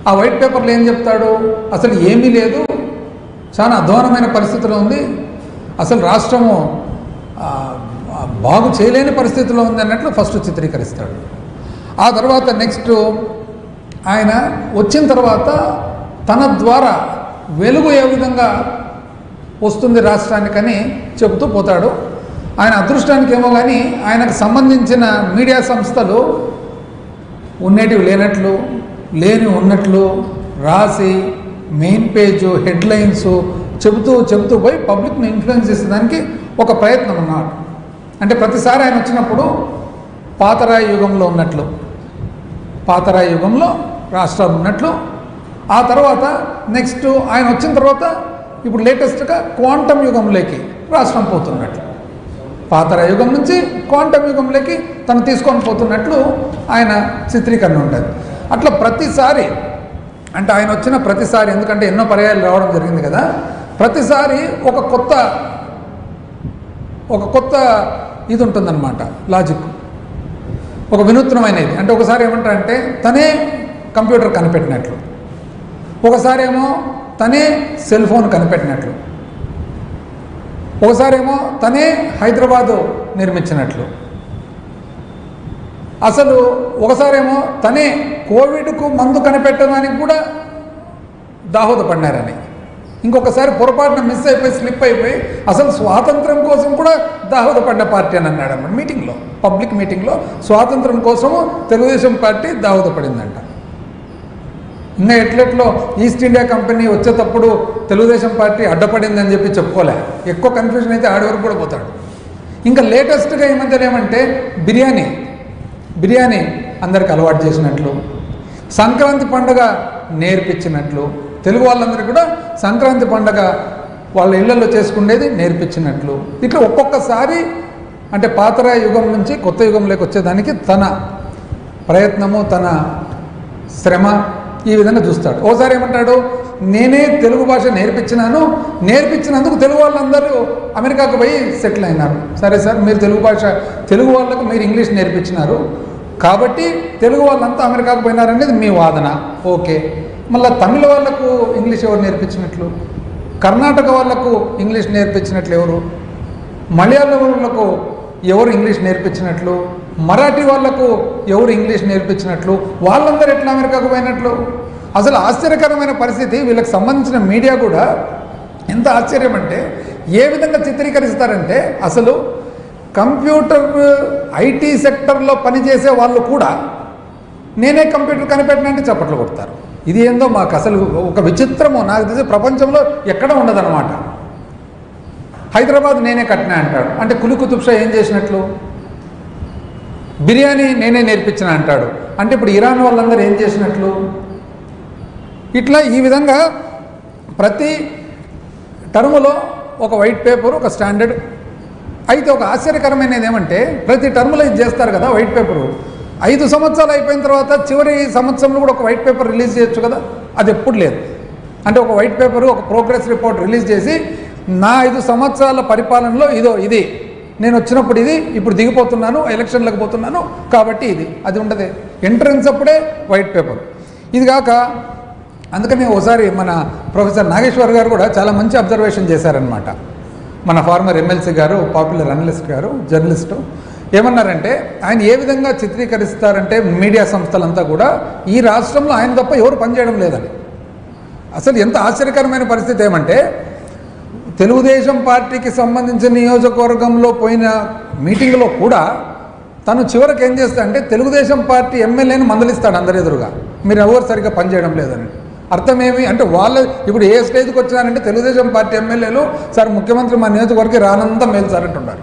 ఆ వైట్ పేపర్లో ఏం చెప్తాడు? అసలు ఏమీ లేదు, చాలా అధ్వానమైన పరిస్థితిలో ఉంది, అసలు రాష్ట్రము బాగు చేయలేని పరిస్థితిలో ఉంది అన్నట్లు ఫస్ట్ చిత్రీకరిస్తాడు. ఆ తర్వాత నెక్స్ట్ ఆయన వచ్చిన తర్వాత తన ద్వారా వెలుగు ఏ విధంగా వస్తుంది రాష్ట్రానికని చెబుతూ పోతాడు. ఆయన అదృష్టానికి ఏమో కానీ ఆయనకు సంబంధించిన మీడియా సంస్థలు ఉండేటివి లేనట్లు, లేని ఉన్నట్లు రాసి మెయిన్ పేజు హెడ్లైన్స్ చెబుతూ పోయి పబ్లిక్ని ఇన్ఫ్లుయెన్స్ చేసేదానికి ఒక ప్రయత్నం అన్నమాట. అంటే ప్రతిసారి ఆయన వచ్చినప్పుడు పాతరాయి యుగంలో ఉన్నట్లు, పాతరాయి యుగంలో రాష్ట్రాలు ఉన్నట్లు, ఆ తర్వాత నెక్స్ట్ ఆయన వచ్చిన తర్వాత ఇప్పుడు లేటెస్ట్గా క్వాంటమ్ యుగంలోకి రాష్ట్రం పోతున్నట్లు, పాతరాయి యుగం నుంచి క్వాంటమ్ యుగంలోకి తను తీసుకొని పోతున్నట్లు ఆయన చిత్రీకరణ ఉంటుంది. అట్లా ప్రతిసారి అంటే ఆయన వచ్చిన ప్రతిసారి, ఎందుకంటే ఎన్నో పర్యాయాలు రావడం జరిగింది కదా, ప్రతిసారి ఒక కొత్త ఇది ఉంటుందన్నమాట, లాజిక్, ఒక వినూత్నమైనది. అంటే ఒకసారి ఏమంటారంటే తనే కంప్యూటర్ కనిపెట్టినట్లు, ఒకసారి ఏమో తనే సెల్ ఫోన్ కనిపెట్టినట్లు, ఒకసారేమో తనే హైదరాబాదు నిర్మించినట్లు, అసలు ఒకసారేమో తనే కోవిడ్కు మందు కనిపెట్టడానికి కూడా దాహోదపడినారని, ఇంకొకసారి పొరపాటున మిస్ అయిపోయి స్లిప్ అయిపోయి అసలు స్వాతంత్రం కోసం కూడా దాహోదపడిన పార్టీ అని అన్నాడు అన్నమాట మీటింగ్లో, పబ్లిక్ మీటింగ్లో. స్వాతంత్రం కోసము తెలుగుదేశం పార్టీ దాహోదపడిందంట. ఇంకా ఎట్లెట్లో ఈస్ట్ ఇండియా కంపెనీ వచ్చేటప్పుడు తెలుగుదేశం పార్టీ అడ్డపడిందని చెప్పి చెప్పుకోలే, ఎక్కువ కన్ఫ్యూజన్ అయితే ఆడి వరకు కూడా పోతాడు. ఇంకా లేటెస్ట్గా ఈ మధ్యలో ఏమంటే బిర్యానీ అందరికి అలవాటు చేసినట్లు, సంక్రాంతి పండుగ నేర్పించినట్లు, తెలుగు వాళ్ళందరికీ కూడా సంక్రాంతి పండుగ వాళ్ళ ఇళ్లలో చేసుకునేది నేర్పించినట్లు, ఇట్లా ఒక్కొక్కసారి అంటే పాతరాయి యుగం నుంచి కొత్త యుగంలోకి వచ్చేదానికి తన ప్రయత్నము, తన శ్రమ ఈ విధంగా చూస్తాడు. ఓసారి ఏమంటాడు, నేనే తెలుగు భాష నేర్పించినందుకు తెలుగు వాళ్ళందరూ అమెరికాకు పోయి సెటిల్ అయినారు. సరే సార్, మీరు తెలుగు వాళ్ళకు మీరు ఇంగ్లీష్ నేర్పించినారు కాబట్టి తెలుగు వాళ్ళంతా అమెరికాకు పోయినారనేది మీ వాదన, ఓకే. మళ్ళీ తమిళ వాళ్ళకు ఇంగ్లీష్ ఎవరు నేర్పించినట్లు, కర్ణాటక వాళ్ళకు ఇంగ్లీష్ నేర్పించినట్లు ఎవరు, మలయాళం వాళ్ళకు ఎవరు ఇంగ్లీష్ నేర్పించినట్లు, మరాఠీ వాళ్లకు ఎవరు ఇంగ్లీష్ నేర్పించినట్లు, వాళ్ళందరూ ఎట్లా అమెరికాకు పోయినట్లు? అసలు ఆశ్చర్యకరమైన పరిస్థితి. వీళ్ళకి సంబంధించిన మీడియా కూడా ఎంత ఆశ్చర్యం అంటే ఏ విధంగా చిత్రీకరిస్తారంటే, అసలు కంప్యూటర్ ఐటీ సెక్టర్లో పనిచేసే వాళ్ళు కూడా నేనే కంప్యూటర్ కనిపెట్టినంటే చప్పట్లు కొడతారు. ఇది ఏందో మాకు అసలు ఒక విచిత్రమో, నాకు తెలిసి ప్రపంచంలో ఎక్కడ ఉండదన్నమాట. హైదరాబాద్ నేనే కట్టినా అంటాడు, అంటే కులి కుతుబ్ షా ఏం చేసినట్లు? బిర్యానీ నేనే నేర్పించిన అంటాడు, అంటే ఇప్పుడు ఇరాన్ వాళ్ళందరూ ఏం చేసినట్లు? ఇట్లా ఈ విధంగా ప్రతి టర్ములో ఒక వైట్ పేపర్, ఒక స్టాండర్డ్. అయితే ఒక ఆశ్చర్యకరమైనది ఏమంటే ప్రతి టర్ములో ఇది చేస్తారు కదా వైట్ పేపరు, 5 సంవత్సరాలు అయిపోయిన తర్వాత చివరి సంవత్సరంలో కూడా ఒక వైట్ పేపర్ రిలీజ్ చేయొచ్చు కదా, అది ఎప్పుడు లేదు. అంటే ఒక వైట్ పేపరు, ఒక ప్రోగ్రెస్ రిపోర్ట్ రిలీజ్ చేసి నా 5 సంవత్సరాల పరిపాలనలో ఇది నేను వచ్చినప్పుడు ఇది, ఇప్పుడు దిగిపోతున్నాను, ఎలక్షన్లకు పోతున్నాను కాబట్టి ఇది, అది ఉండదే. ఎంట్రన్స్ అప్పుడే వైట్ పేపర్. ఇది కాక అందుకని ఒకసారి మన ప్రొఫెసర్ నాగేశ్వర్ గారు కూడా చాలా మంచి అబ్జర్వేషన్ చేశారనమాట. మన ఫార్మర్ ఎమ్మెల్సీ గారు, పాపులర్ అనలిస్ట్ గారు, జర్నలిస్టు ఏమన్నారంటే, ఆయన ఏ విధంగా చిత్రీకరిస్తారంటే మీడియా సంస్థలంతా కూడా ఈ రాష్ట్రంలో ఆయన తప్ప ఎవరు పనిచేయడం లేదని. అసలు ఎంత ఆశ్చర్యకరమైన పరిస్థితి ఏమంటే, తెలుగుదేశం పార్టీకి సంబంధించిన నియోజకవర్గంలో పోయిన మీటింగ్లో కూడా తను చివరికి ఏం చేస్తా అంటే తెలుగుదేశం పార్టీ ఎమ్మెల్యేని మందలిస్తాడు అందరి ఎదురుగా, మీరు ఎవరు సరిగ్గా పనిచేయడం లేదని. అర్థమేమి అంటే వాళ్ళు ఇప్పుడు ఏ స్టేజ్కి వచ్చినారంటే తెలుగుదేశం పార్టీ ఎమ్మెల్యేలు సార్ ముఖ్యమంత్రి మా నియోజకవర్గం రానంతా మేలు సార్ అంటున్నారు.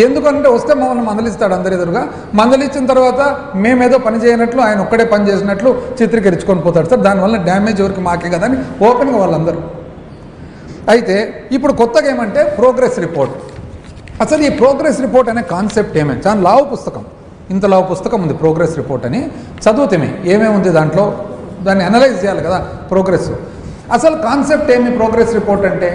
ఎందుకంటే వస్తే మమ్మల్ని మందలిస్తాడు అందరి ఎదురుగా, మందలిచ్చిన తర్వాత మేమేదో పని చేయనట్లు, ఆయన ఒక్కడే పని చేసినట్లు చిత్రీకరించుకొని పోతాడు సార్, దానివల్ల డ్యామేజ్ ఎవరికి మాకే కదా అని ఓపెన్గా వాళ్ళందరూ. అయితే ఇప్పుడు కొత్తగా ఏమంటే ప్రోగ్రెస్ రిపోర్ట్. అసలు ఈ ప్రోగ్రెస్ రిపోర్ట్ అనే కాన్సెప్ట్ ఏమేమి, చాలా లావు పుస్తకం, ఇంత లావు పుస్తకం ఉంది ప్రోగ్రెస్ రిపోర్ట్ అని. చదువుతామే ఏమేమి ఉంది దాంట్లో, దాన్ని అనలైజ్ చేయాలి కదా ప్రోగ్రెస్. అసలు కాన్సెప్ట్ ఏమి ప్రోగ్రెస్ రిపోర్ట్ అంటే?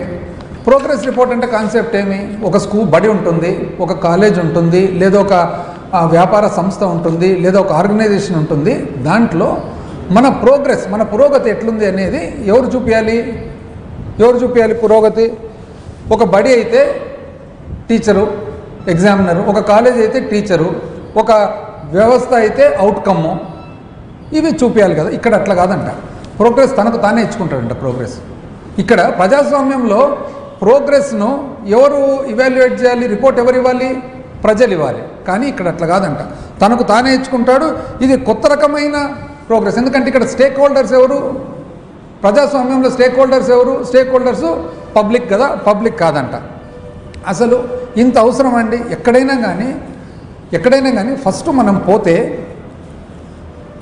ప్రోగ్రెస్ రిపోర్ట్ అంటే కాన్సెప్ట్ ఏమి? ఒక బడి ఉంటుంది, ఒక కాలేజ్ ఉంటుంది, లేదా ఒక వ్యాపార సంస్థ ఉంటుంది, లేదా ఒక ఆర్గనైజేషన్ ఉంటుంది. దాంట్లో మన పురోగతి ఎట్లుంది అనేది ఎవరు చూపించాలి పురోగతి? ఒక బడి అయితే టీచరు, ఎగ్జామినరు, ఒక కాలేజ్ అయితే టీచరు, ఒక వ్యవస్థ అయితే అవుట్కమ్ము, ఇవి చూపించాలి కదా. ఇక్కడ అట్లా కాదంట. ప్రోగ్రెస్ తనకు తానే ఇచ్చుకుంటాడంట ప్రోగ్రెస్. ఇక్కడ ప్రజాస్వామ్యంలో ప్రోగ్రెస్ను ఎవరు ఇవాల్యుయేట్ చేయాలి? రిపోర్ట్ ఎవరు ఇవ్వాలి? ప్రజలు ఇవ్వాలి. కానీ ఇక్కడ అట్లా కాదంట, తనకు తానే ఇచ్చుకుంటాడు. ఇది కొత్త రకమైన ప్రోగ్రెస్. ఎందుకంటే ఇక్కడ స్టేక్ హోల్డర్స్ ఎవరు? ప్రజాస్వామ్యంలో స్టేక్ హోల్డర్స్ పబ్లిక్ కదా, పబ్లిక్ కాదంట. అసలు ఇంత అవసరం అండి? ఎక్కడైనా కానీ ఫస్ట్ మనం పోతే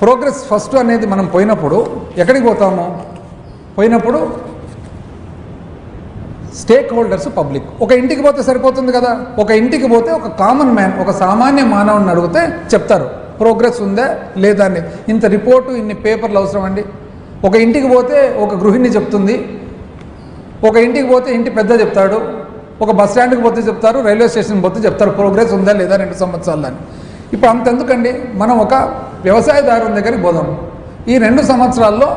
ప్రోగ్రెస్ ఫస్ట్ అనేది మనం పోయినప్పుడు ఎక్కడికి పోయినప్పుడు స్టేక్ హోల్డర్స్ పబ్లిక్. ఒక ఇంటికి పోతే సరిపోతుంది కదా. ఒక ఇంటికి పోతే ఒక కామన్ మ్యాన్, ఒక సామాన్య మానవుని అడిగితే చెప్తారు ప్రోగ్రెస్ ఉందా లేదా అనేది. ఇంత రిపోర్టు, ఇన్ని పేపర్లు అవసరం అండి. ఒక ఇంటికి పోతే ఒక గృహిణి చెప్తుంది, ఒక ఇంటికి పోతే ఇంటి పెద్ద చెప్తాడు, ఒక బస్ స్టాండ్కి పోతే చెప్తారు, రైల్వే స్టేషన్కి పోతే చెప్తారు ప్రోగ్రెస్ ఉందా లేదా 2 సంవత్సరాలు అని. ఇప్పుడు అంతెందుకండి, మనం ఒక వ్యవసాయదారుని దగ్గరికి పోదాం. ఈ 2 సంవత్సరాల్లో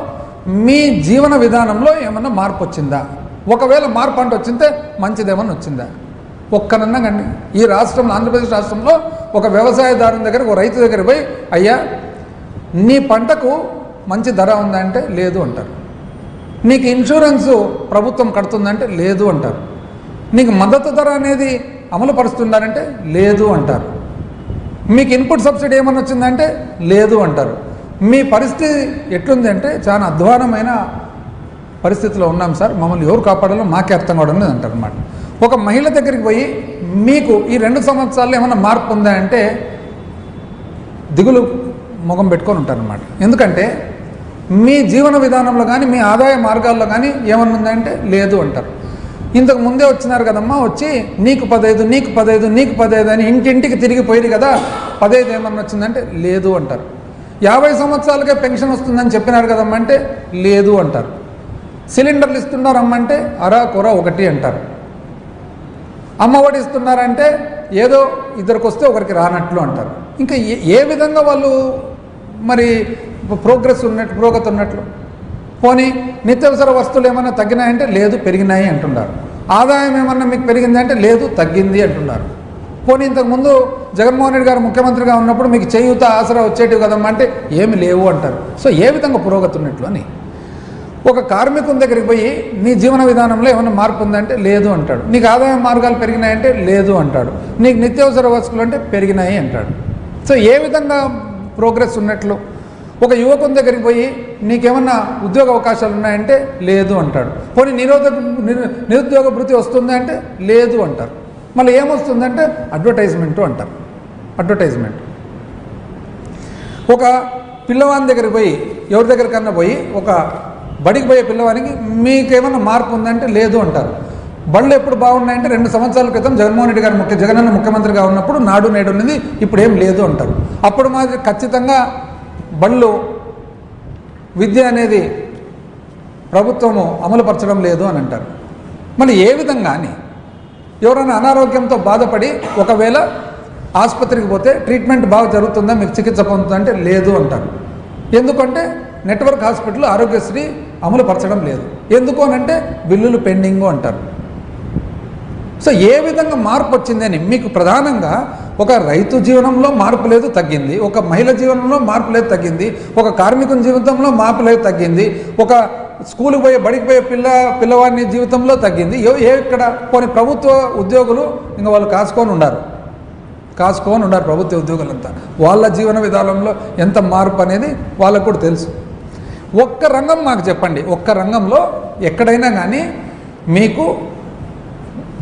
మీ జీవన విధానంలో ఏమన్నా మార్పు వచ్చిందా? ఒకవేళ మార్పు అంటే వచ్చిందే మంచిదేమన్నా వచ్చిందా? ఒక్కనన్నా కండి. ఈ రాష్ట్రంలో, ఆంధ్రప్రదేశ్ రాష్ట్రంలో ఒక వ్యవసాయదారుని దగ్గర, ఒక రైతు దగ్గర పోయి, అయ్యా నీ పంటకు మంచి ధర ఉందా అంటే లేదు అంటారు. నీకు ఇన్సూరెన్సు ప్రభుత్వం కడుతుందంటే లేదు అంటారు. నీకు మద్దతు ధర అనేది అమలు పరుస్తుందంటే లేదు అంటారు. మీకు ఇన్పుట్ సబ్సిడీ ఏమన్నా వచ్చిందంటే లేదు అంటారు. మీ పరిస్థితి ఎట్లుంది అంటే చాలా అధ్వానమైన పరిస్థితిలో ఉన్నాం సార్, మమ్మల్ని ఎవరు కాపాడాలో మాకే అర్థం కావడం లేదు అంటారు అన్నమాట. ఒక మహిళ దగ్గరికి పోయి మీకు ఈ 2 సంవత్సరాల్లో ఏమన్నా మార్పు ఉందా అంటే దిగులు ముఖం పెట్టుకొని ఉంటారన్నమాట. ఎందుకంటే మీ జీవన విధానంలో కానీ, మీ ఆదాయ మార్గాల్లో కానీ ఏమన్నా ఉందంటే లేదు అంటారు. ఇంతకు ముందే వచ్చినారు కదమ్మా, వచ్చి నీకు 15 అని ఇంటింటికి తిరిగిపోయింది కదా, 15 ఏమన్నా వచ్చిందంటే లేదు అంటారు. 50 సంవత్సరాలకే పెన్షన్ వస్తుందని చెప్పినారు కదమ్మా అంటే లేదు అంటారు. సిలిండర్లు ఇస్తున్నారమ్మంటే అరాకొర 1 అంటారు. అమ్మఒడి ఇస్తున్నారంటే ఏదో ఇద్దరికి వస్తే ఒకరికి రానట్లు అంటారు. ఇంకా ఏ విధంగా వాళ్ళు మరి పురోగతి ఉన్నట్లు? పోనీ నిత్యావసర వస్తువులు ఏమన్నా తగ్గినాయంటే లేదు పెరిగినాయి అంటున్నారు. ఆదాయం ఏమన్నా మీకు పెరిగిందంటే లేదు తగ్గింది అంటున్నారు. పోనీ ఇంతకుముందు జగన్మోహన్ రెడ్డి గారు ముఖ్యమంత్రిగా ఉన్నప్పుడు మీకు చేయూత ఆసరా వచ్చేటివి కదమ్మా అంటే ఏమి లేవు అంటారు. సో ఏ విధంగా పురోగతి ఉన్నట్లు అని. ఒక కార్మికుని దగ్గరికి పోయి నీ జీవన విధానంలో ఏమైనా మార్పు ఉందంటే లేదు అంటాడు. నీకు ఆదాయ మార్గాలు పెరిగినాయంటే లేదు అంటాడు. నీకు నిత్యావసర వస్తువులు అంటే పెరిగినాయి అంటాడు. సో ఏ విధంగా ప్రోగ్రెస్ ఉన్నట్లు? ఒక యువకుని దగ్గరికి పోయి నీకేమన్నా ఉద్యోగ అవకాశాలు ఉన్నాయంటే లేదు అంటాడు. పోనీ నిరుద్యోగ భృతి వస్తుందా అంటే లేదు అంటారు. మళ్ళీ ఏమొస్తుందంటే అడ్వర్టైజ్మెంట్ అంటారు. అడ్వర్టైజ్మెంట్. ఒక పిల్లవాని దగ్గరికి పోయి, ఎవరి దగ్గరికన్నా పోయి, ఒక బడికి పోయే పిల్లవానికి మీకేమన్నా మార్పు ఉందంటే లేదు అంటారు. బళ్ళు ఎప్పుడు బాగున్నాయంటే 2 సంవత్సరాల క్రితం జగన్మోహన్ రెడ్డి గారు జగనన్న ముఖ్యమంత్రిగా ఉన్నప్పుడు నాడు నేడు ఉన్నది, ఇప్పుడు ఏం లేదు అంటారు. అప్పుడు మాది ఖచ్చితంగా బళ్ళు విద్య అనేది ప్రభుత్వము అమలుపరచడం లేదు అని అంటారు. మళ్ళీ ఏ విధంగా అని ఎవరైనా అనారోగ్యంతో బాధపడి ఒకవేళ ఆసుపత్రికి పోతే ట్రీట్మెంట్ బాగా జరుగుతుందా, మీకు చికిత్స పొందుతుందా అంటే లేదు అంటారు. ఎందుకంటే నెట్వర్క్ హాస్పిటల్ ఆరోగ్యశ్రీ అమలు పరచడం లేదు. ఎందుకు అనంటే బిల్లులు పెండింగు అంటారు. సో ఏ విధంగా మార్పు వచ్చింది అని మీకు ప్రధానంగా ఒక రైతు జీవనంలో మార్పు లేదు తగ్గింది, ఒక మహిళ జీవనంలో మార్పు లేదు తగ్గింది, ఒక కార్మికుని జీవితంలో మార్పు లేదు తగ్గింది, ఒక స్కూల్కి పోయే బడికి పోయే పిల్లవాడిని జీవితంలో తగ్గింది. ఇక్కడ కొన్ని ప్రభుత్వ ఉద్యోగులు ఇంకా వాళ్ళు కాసుకొని ఉన్నారు ప్రభుత్వ ఉద్యోగులంతా. వాళ్ళ జీవన విధానంలో ఎంత మార్పు అనేది వాళ్ళకు కూడా తెలుసు. ఒక్క రంగం మాకు చెప్పండి, ఒక్క రంగంలో ఎక్కడైనా కానీ మీకు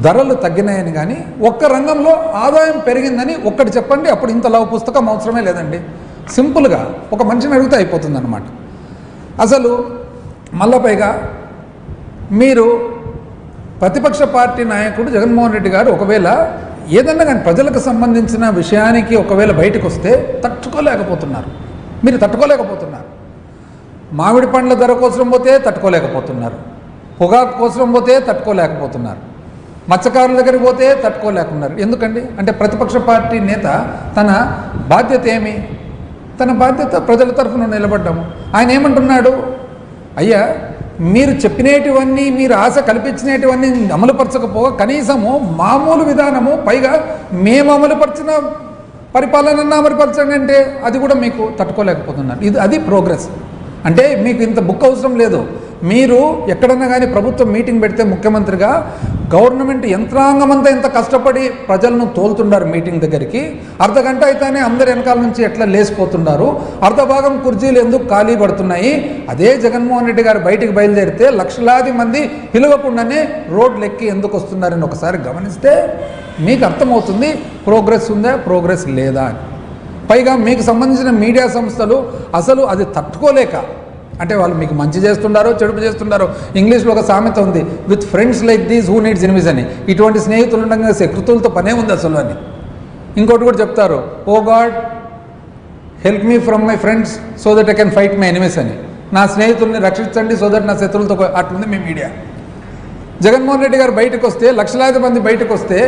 ధరలు తగ్గినాయని కానీ, ఒక్క రంగంలో ఆదాయం పెరిగిందని ఒక్కటి చెప్పండి. అప్పుడు ఇంత లవ్ పుస్తకం అవసరమే లేదండి. సింపుల్గా ఒక మనిషిని అడిగితే అయిపోతుంది అన్నమాట. అసలు మళ్ళా పైగా మీరు ప్రతిపక్ష పార్టీ నాయకుడు జగన్మోహన్ రెడ్డి గారు ఒకవేళ ఏదన్నా కానీ ప్రజలకు సంబంధించిన విషయానికి ఒకవేళ బయటకు వస్తే మీరు తట్టుకోలేకపోతున్నారు. మామిడి పండ్ల ధర కోసం పోతే తట్టుకోలేకపోతున్నారు, పొగాకు కోసం పోతే తట్టుకోలేకపోతున్నారు, మత్స్యకారుల దగ్గరికి పోతే తట్టుకోలేకున్నారు. ఎందుకండి అంటే ప్రతిపక్ష పార్టీ నేత తన బాధ్యత ఏమి? తన బాధ్యత, ప్రజల తరఫున నిలబడ్డాము. ఆయన ఏమంటున్నాడు, అయ్యా మీరు చెప్పినటివన్నీ, మీరు ఆశ కల్పించినటివన్నీ అమలుపరచకపోగా కనీసము మామూలు విధానము, పైగా మేము అమలుపరిచిన పరిపాలన అమలుపరచండి అంటే అది కూడా మీకు తట్టుకోలేకపోతున్నారు. అది ప్రోగ్రెస్ అంటే. మీకు ఇంత బుక్ అవసరం లేదు. మీరు ఎక్కడన్నా కానీ ప్రభుత్వం మీటింగ్ పెడితే ముఖ్యమంత్రిగా గవర్నమెంట్ యంత్రాంగం అంతా ఎంత కష్టపడి ప్రజలను తోలుతున్నారు మీటింగ్ దగ్గరికి. అర్ధగంట అయితేనే అందరు వెనకాల నుంచి ఎట్లా లేసిపోతున్నారు, అర్ధభాగం కుర్చీలు ఎందుకు ఖాళీ పడుతున్నాయి. అదే జగన్మోహన్ రెడ్డి గారు బయటికి బయలుదేరితే లక్షలాది మంది పిలవకుండానే రోడ్లు ఎక్కి ఎందుకు వస్తున్నారని ఒకసారి గమనిస్తే మీకు అర్థమవుతుంది ప్రోగ్రెస్ ఉందా, ప్రోగ్రెస్ లేదా అని. పైగా మీకు సంబంధించిన మీడియా సంస్థలు అసలు అది తట్టుకోలేక, అంటే వాళ్ళు మీకు మంచి చేస్తున్నారో చెడుపు చేస్తున్నారో. ఇంగ్లీష్లో ఒక సామెత ఉంది, with friends like these who needs enemies అని. ఇటువంటి స్నేహితులు ఉండగా శత్రుతులతో పనే ఉంది అసలు అని. ఇంకోటి కూడా చెప్తారు, oh God help me from my friends so that I can fight my enemies అని. నా స్నేహితుల్ని రక్షించండి సో దట్ నా శత్రులతో. అట్లుంది మీ మీడియా. జగన్మోహన్ రెడ్డి గారు బయటకు వస్తే, లక్షలాది మంది బయటకు వస్తే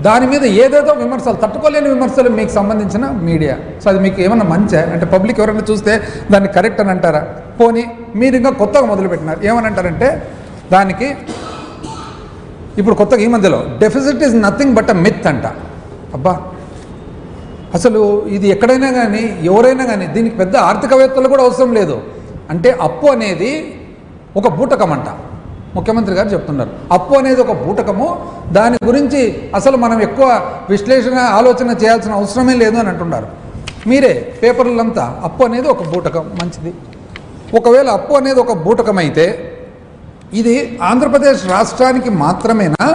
దాని మీద ఏదేదో విమర్శలు, తట్టుకోలేని విమర్శలు మీకు సంబంధించిన మీడియా. సో అది మీకు ఏమన్నా మంచా అంటే పబ్లిక్ ఎవరైనా చూస్తే దాన్ని కరెక్ట్ అని అంటారా? పోనీ మీరు ఇంకా కొత్తగా మొదలుపెట్టినారు. ఏమని అంటారంటే దానికి ఇప్పుడు కొత్తగా ఈ మధ్యలో deficit is nothing but a myth అంట. అబ్బా అసలు ఇది ఎక్కడైనా కానీ ఎవరైనా కానీ దీనికి పెద్ద ఆర్థికవేత్తలు కూడా అవసరం లేదు. అంటే అప్పు అనేది ఒక బూటకం అంట. ముఖ్యమంత్రి గారు చెప్తున్నారు అప్పు అనేది ఒక బూటకము, దాని గురించి అసలు మనం ఎక్కువ విశ్లేషణ ఆలోచన చేయాల్సిన అవసరమే లేదు అని అంటున్నారు. మీరే పేపర్లంతా అప్పు అనేది ఒక బూటకం, మంచిది. ఒకవేళ అప్పు అనేది ఒక బూటకం అయితే ఇది ఆంధ్రప్రదేశ్ రాష్ట్రానికి మాత్రమేనా